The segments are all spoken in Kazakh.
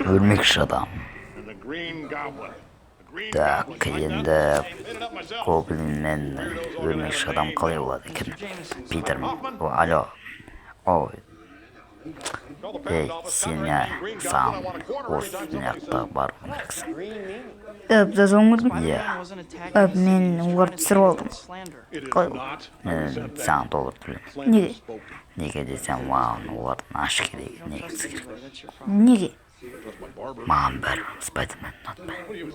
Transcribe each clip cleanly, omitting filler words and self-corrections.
Ölmekші адам. Так, енді гоблин мен өлмекші адам қалай болады екен? Питер, алло. Ой. Ей, сен саған осы маяқта бару керексің. Жазу оңырдың? Иә. Мен оларды түсіріп алдым. Қалай ол? Мен саған доллар төлеймін. Неге? Неге десем, маған олардың аш керек, негізі керек. Неге? Маған бәрі Спайдермен ұнатпайды.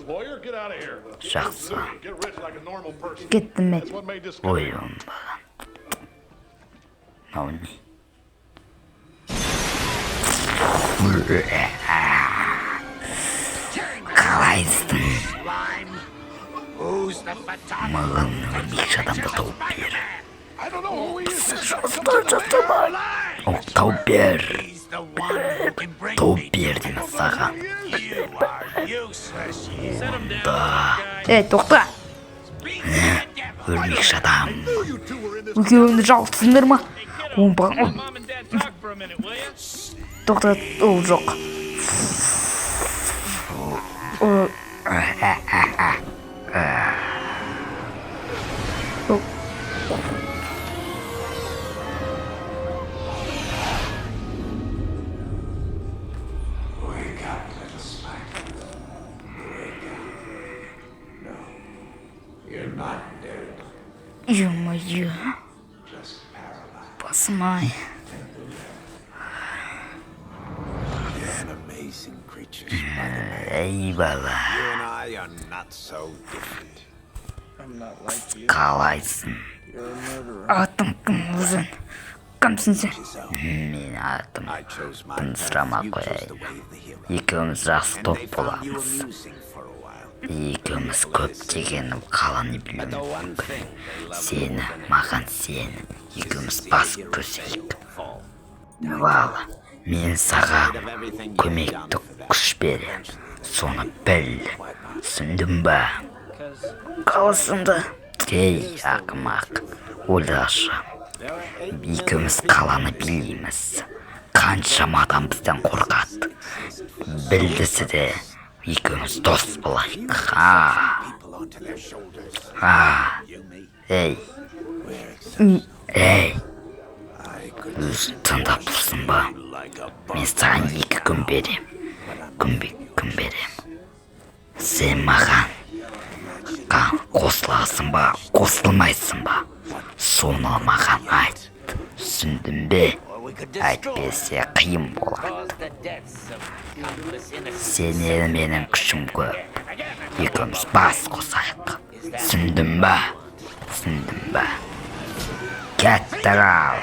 Жақсы. Кеттім мен. Ой, оңбаған. Мынау не? Қалайсың? Маған өлмекші адамды тауып бер. Тауып бер. Тауып бер деймін саған. Тоқта! Өлмекші адам. Екеуіңді жалғызсыңдар ма? Оңбаған. Тоқта, ол жоқ. Ё-моё. Басым-ай. Ей бала. Қалайсың? Атың кім өзің? Кімсің сен? Мен атым тынсырамай қояйын. Екеуміз жақсы топ боламыз. Екеуміз көптеген қаланы білмеймін мүмкін. Сені, маған сені. Екеуміз басып көрсейік. Вала, мен саған көмекті күш берем. Соны біл. Түсіндің ба? Қаласында. Ей, ақымақ, ойлашы. Екеуміз қаланы білейміз. Қаншама адам бізден қорқады. Білдісі де екеуміз дос болайық. Ей. Өзің тыңдап тұрсың ба? Мен саған 2 күн берем. Күн берем. Сен маған қосыласың ба, қосылмайсың ба? Соны маған айт. Түсіндің бе? Әйтпесе қиын болады. Сенен менің күшім көп. Екеуміз бас қосайық. Түсіндің ба? Кеттір ал.